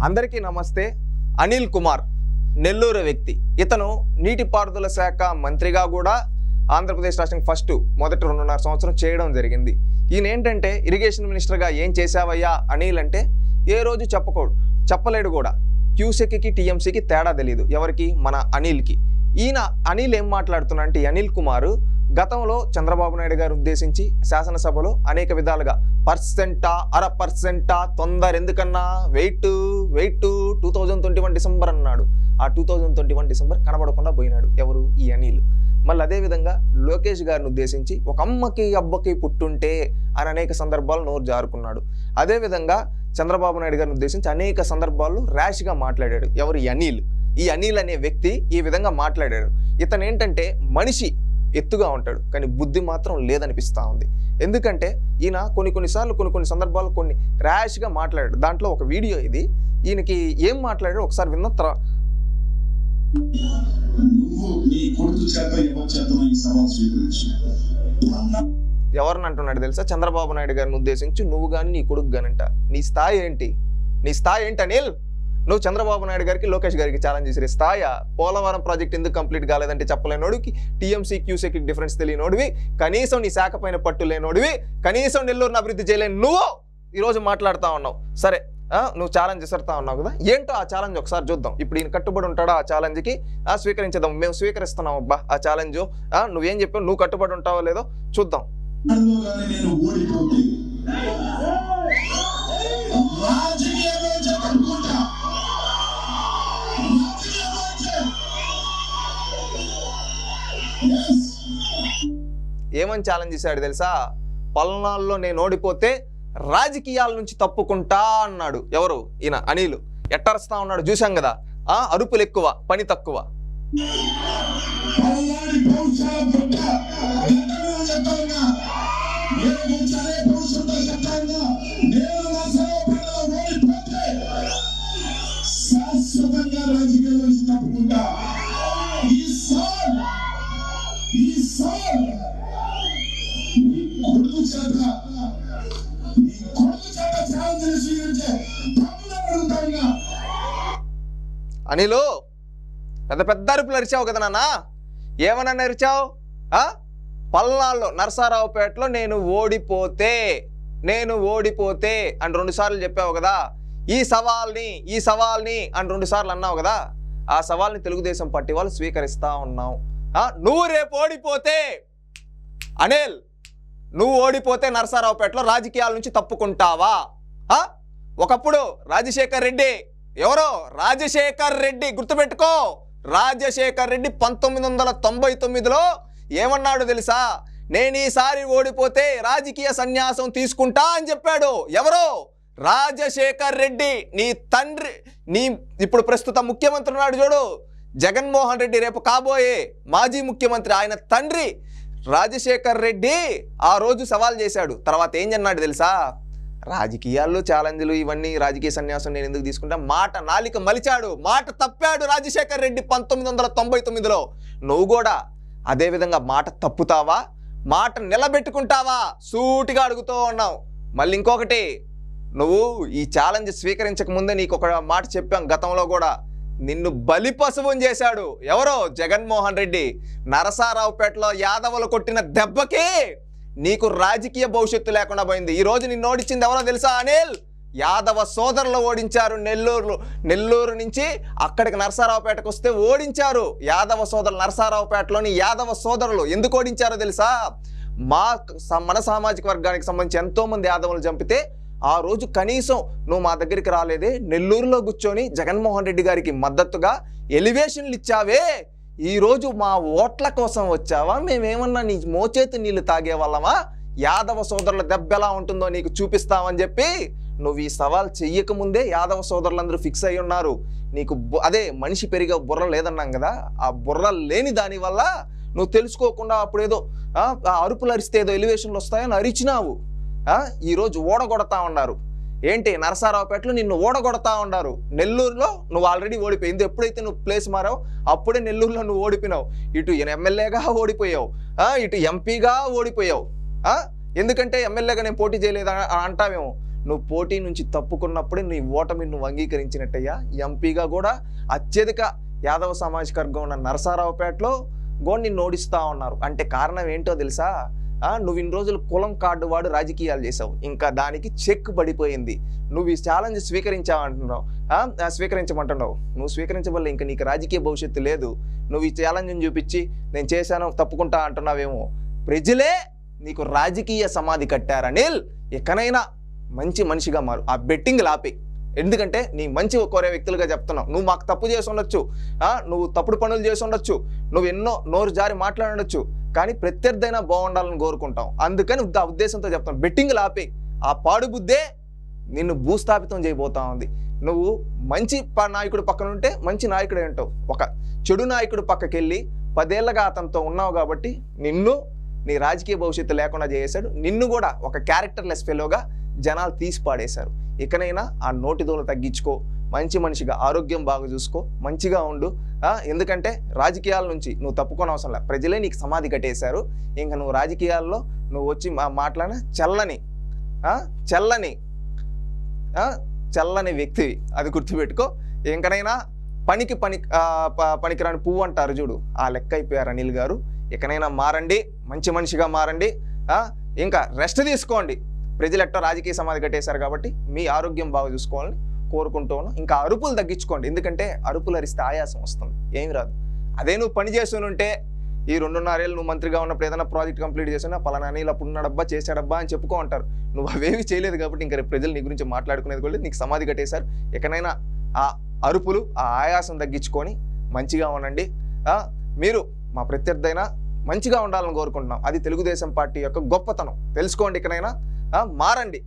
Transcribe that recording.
అందరికీ నమస్తే. అనిల్ కుమార్ నెల్లూరు వ్యక్తి. ఇతను నీటిపారుదల శాఖ మంత్రిగా కూడా ఆంధ్రప్రదేశ్ రాష్ట్రం మొదటి 2.5 సంవత్సరం చేయడం జరిగింది. ఈయన ఏంటంటే ఇరిగేషన్ మినిస్టర్గా ఏం చేశావయ్యా అనిల్ అంటే ఏ రోజు చెప్పలేడు కూడా. క్యూసెక్కి టీఎంసీకి తేడా తెలియదు ఎవరికి, మన అనిల్కి. ఈయన అనిల్ ఏం మాట్లాడుతున్నా అంటే అనిల్ కుమార్ గతంలో చంద్రబాబు నాయుడు గారు ఉద్దేశించి శాసనసభలో అనేక విధాలుగా పర్సెంటా 0.5% తొందర ఎందుకన్నా వెయిట్ 2021 డిసెంబర్ అన్నాడు. ఆ 2021 డిసెంబర్ కనబడకుండా పోయినాడు ఎవరు, ఈ అనిల్. మళ్ళీ అదేవిధంగా లోకేష్ గారిని ఉద్దేశించి ఒక అమ్మకి అబ్బకి పుట్టుంటే అని అనేక సందర్భాలు నోరు జారుకున్నాడు. అదేవిధంగా చంద్రబాబు నాయుడు గారిని ఉద్దేశించి అనేక సందర్భాల్లో ర్యాష్గా మాట్లాడాడు ఎవరు, ఈ అనిల్. ఈ అనిల్ అనే వ్యక్తి ఈ విధంగా మాట్లాడాడు. ఇతను ఏంటంటే మనిషి ఎత్తుగా ఉంటాడు కానీ బుద్ధి మాత్రం లేదనిపిస్తూ ఉంది. ఎందుకంటే ఈయన కొన్నిసార్లు కొన్ని సందర్భాలు కొన్ని ర్యాష్గా మాట్లాడాడు. దాంట్లో ఒక వీడియో ఇది. ఈయనకి ఏం మాట్లాడాడు ఒకసారి విన్న తర్వాత ఎవరిని అంటున్నాడు తెలుసా, చంద్రబాబు నాయుడు గారిని ఉద్దేశించి నువ్వు కానీ నీ కొడుకు కానంట. నీ స్థాయి ఏంటి అనిల్? నువ్వు చంద్రబాబు నాయుడు గారికి లోకేష్ గారికి ఛాలెంజ్ చేసిరే స్థాయా? పోలవరం ప్రాజెక్ట్ ఎందుకు కంప్లీట్ కాలేదంటే చెప్పలేనోడికి, టీఎంసీ క్యూసెక్కి డిఫరెన్స్ తెలియనోడివి, కనీసం నీ శాఖ పైన పట్టు లేనోడివి, కనీసం నెల్లూరుని అభివృద్ధి చేయలేని నువ్వు ఈరోజు మాట్లాడుతూ ఉన్నావు. సరే, నువ్వు ఛాలెంజ్ చేస్తా ఉన్నావు కదా, ఏంటో ఆ ఛాలెంజ్ ఒకసారి చూద్దాం. ఇప్పుడు ఈయన కట్టుబడి ఉంటాడా ఆ ఛాలెంజ్కి? స్వీకరించేద్దాం. మేము స్వీకరిస్తున్నాం అబ్బా ఆ ఛాలెంజ్. నువ్వేం చెప్పావు, నువ్వు కట్టుబడి ఉంటావో లేదో చూద్దాం. ఏమని ఛాలెంజ్ చేశాడు తెలుసా? పల్నాడులో నేను ఓడిపోతే రాజకీయాల నుంచి తప్పుకుంటా అన్నాడు. ఎవరు, ఈయన అనిల్. ఎట్టరుస్తా ఉన్నాడు చూసాం కదా. అరుపులు ఎక్కువ, పని తక్కువ. అనిలు పెద్ద అరుపులు అరిచావు కదా నాన్న. ఏమన్నా అరిచావు? పల్నాడులో నరసారావుపేటలో నేను ఓడిపోతే అని 2 సార్లు చెప్పావు కదా. ఈ సవాల్ని అని 2 సార్లు అన్నావు కదా. ఆ సవాల్ని తెలుగుదేశం పార్టీ వాళ్ళు స్వీకరిస్తా ఉన్నావు. నువ్వు రేపు ఓడిపోతే అనిల్, నువ్వు ఓడిపోతే నరసారావుపేటలో రాజకీయాల నుంచి తప్పుకుంటావా? ఒకప్పుడు రాజశేఖర్ రెడ్డి, ఎవరో రాజశేఖర్ రెడ్డి, గుర్తుపెట్టుకో. రాజశేఖర్ రెడ్డి 1999లో ఏమన్నాడు తెలుసా? నేను ఈసారి ఓడిపోతే రాజకీయ సన్యాసం తీసుకుంటా అని చెప్పాడు. ఎవరో రాజశేఖర్ రెడ్డి. నీ తండ్రి, నీ ఇప్పుడు ప్రస్తుత ముఖ్యమంత్రి ఉన్నాడు చూడు, జగన్మోహన్ రెడ్డి, రేపు కాబోయే మాజీ ముఖ్యమంత్రి, ఆయన తండ్రి రాజశేఖర్ రెడ్డి ఆ రోజు సవాల్ చేశాడు. తర్వాత ఏం అన్నాడు తెలుసా? రాజకీయాల్లో ఛాలెంజ్లు ఇవన్నీ, రాజకీయ సన్యాసం నేను ఎందుకు తీసుకుంటా, మాట నాలిక మలిచాడు, మాట తప్పాడు రాజశేఖర్ రెడ్డి 1999లో. నువ్వు కూడా అదేవిధంగా మాట తప్పుతావా, మాట నిలబెట్టుకుంటావా? సూటిగా అడుగుతూ ఉన్నావు. మళ్ళీ ఇంకొకటి, నువ్వు ఈ ఛాలెంజ్ స్వీకరించక ముందే నీకు ఒక మాట చెప్పాం గతంలో కూడా. నిన్ను బలిపశువుని చేశాడు ఎవరో, జగన్మోహన్ రెడ్డి. నరసారావుపేటలో యాదవులు కొట్టిన దెబ్బకి నీకు రాజకీయ భవిష్యత్తు లేకుండా పోయింది. ఈ రోజు నిన్ను ఓడించింది ఎవరో తెలుసా అనిల్? యాదవ సోదరులు ఓడించారు. నెల్లూరు నుంచి అక్కడికి నరసారావుపేటకు వస్తే ఓడించారు యాదవ సోదరులు. నరసారావుపేటలోని యాదవ సోదరులు ఎందుకు ఓడించారో తెలుసా? మన సామాజిక వర్గానికి సంబంధించి ఎంతోమంది యాదవులు చంపితే ఆ రోజు కనీసం నువ్వు మా దగ్గరికి రాలేదే, నెల్లూరులో కూర్చొని జగన్మోహన్ రెడ్డి గారికి మద్దతుగా ఎలివేషన్లు ఇచ్చావే. ఈరోజు మా ఓట్ల కోసం వచ్చావా? మేమేమన్నా నీ మోచేతి నీళ్లు తాగే వాళ్ళమా? యాదవ సోదరుల దెబ్బ ఎలా ఉంటుందో నీకు చూపిస్తామని చెప్పి నువ్వు ఈ సవాల్ చెయ్యకముందే యాదవ సోదరులందరూ ఫిక్స్ అయి ఉన్నారు. నీకు అదే మనిషి పెరిగే బుర్ర లేదన్నాం కదా, ఆ బుర్ర లేని దానివల్ల నువ్వు తెలుసుకోకుండా అప్పుడేదో అరుపులు అరిస్తే ఏదో ఎలివేషన్లు వస్తాయని అరిచినావు. ఈరోజు ఓడగొడతా ఉన్నారు. ఏంటి, నరసారావుపేటలో నిన్ను ఓడగొడతా ఉన్నారు. నెల్లూరులో నువ్వు ఆల్రెడీ ఓడిపోయింది. ఎప్పుడైతే నువ్వు ప్లేస్ మారావు అప్పుడే నెల్లూరులో నువ్వు ఓడిపోయినావు. ఇటు ఎమ్మెల్యేగా ఓడిపోయావు, ఇటు ఎంపీగా ఓడిపోయావు. ఎందుకంటే ఎమ్మెల్యేగా నేను పోటీ చేయలేదు అంటావేమో. నువ్వు పోటీ నుంచి తప్పుకున్నప్పుడే నీ ఓటమి నువ్వు అంగీకరించినట్టయ్యా. ఎంపీగా కూడా అత్యధిక యాదవ సామాజిక వర్గం ఉన్న నరసారావుపేటలో కూడా నిన్ను ఓడిస్తూ ఉన్నారు. అంటే కారణం ఏంటో తెలుసా? నువ్వు ఇన్ని రోజులు కులం కార్డు వాడు రాజకీయాలు చేసావు, ఇంకా దానికి చెక్ పడిపోయింది. నువ్వు ఈ ఛాలెంజ్ స్వీకరించమంటున్నావు. నువ్వు స్వీకరించవల్ల ఇంకా నీకు రాజకీయ భవిష్యత్తు లేదు. నువ్వు ఈ ఛాలెంజ్ని చూపించి నేను చేశాను తప్పుకుంటా అంటున్నావేమో. ప్రజలే నీకు రాజకీయ సమాధి కట్టారు. అనిల్, ఎక్కడైనా మంచి మనిషిగా మారు. ఆ బెట్టింగ్ లాపి. ఎందుకంటే నీ మంచి కోరే వ్యక్తులుగా చెప్తున్నావు. నువ్వు మాకు తప్పు చేసి ఉండొచ్చు, నువ్వు తప్పుడు పనులు చేసి ఉండొచ్చు, నువ్వు ఎన్నో నోరు జారి మాట్లాడొచ్చు, కానీ ప్రత్యర్థైనా బాగుండాలని కోరుకుంటాం. అందుకని ఆ ఉద్దేశంతో చెప్తాను, బెట్టింగ్ లాపి. ఆ పాడు బుద్ధే నిన్ను భూస్థాపితం చేయబోతా ఉంది. నువ్వు మంచి నాయకుడు పక్కన ఉంటే మంచి నాయకుడు అంటావు, ఒక చెడు నాయకుడు పక్కకి వెళ్ళి 10 ఏళ్ళగా అతనితో ఉన్నావు కాబట్టి నిన్ను నీ రాజకీయ భవిష్యత్తు లేకుండా చేశాడు. నిన్ను కూడా ఒక క్యారెక్టర్లెస్ ఫెలోగా జనాలు తీసి పాడేశారు. ఇకనైనా ఆ నోటి దూల తగ్గించుకో, మంచి మనిషిగా ఆరోగ్యం బాగా చూసుకో, మంచిగా ఉండు. ఎందుకంటే రాజకీయాల నుంచి నువ్వు తప్పుకోని అవసరం లేదు, ప్రజలే నీకు సమాధి కట్టేశారు. ఇంకా నువ్వు రాజకీయాల్లో నువ్వు వచ్చి మాట్లాడిన చల్లని వ్యక్తివి, అది గుర్తుపెట్టుకో. ఇంకనైనా పనికిరాని పువ్వు అంటారు చూడు, ఆ లెక్క అయిపోయారు అనిల్ గారు. ఇకనైనా మారండి, మంచి మనిషిగా మారండి. ఇంకా రెస్ట్ తీసుకోండి. ప్రజలు ఎట్టో రాజకీయ సమాధి కట్టేశారు కాబట్టి మీ ఆరోగ్యం బాగా చూసుకోవాలని కోరుకుంటూ ఉన్నాం. ఇంకా అరుపులు తగ్గించుకోండి, ఎందుకంటే అరుపులు అరిస్తే ఆయాసం వస్తుంది, ఏమి రాదు. అదే నువ్వు పని చేస్తుంటే ఈ 2.5 ఏళ్ళు నువ్వు మంత్రిగా ఉన్నప్పుడు ఏదైనా ప్రాజెక్ట్ కంప్లీట్ చేసినా పలానా అనిల్ అప్పుడు ఉన్నాడబ్బా చేశాడబ్బా అని చెప్పుకో అంటారు. నువ్వు అవేవి చేయలేదు కాబట్టి ఇంకా ప్రజలు నీ గురించి మాట్లాడుకునేది కూడా నీకు సమాధి కట్టేశారు. ఎక్కడైనా ఆ అరుపులు, ఆ ఆయాసం తగ్గించుకొని మంచిగా ఉండండి. మీరు మా ప్రత్యర్థైనా మంచిగా ఉండాలని కోరుకుంటున్నాం. అది తెలుగుదేశం పార్టీ యొక్క గొప్పతనం. తెలుసుకోండి, ఇకనైనా మారండి.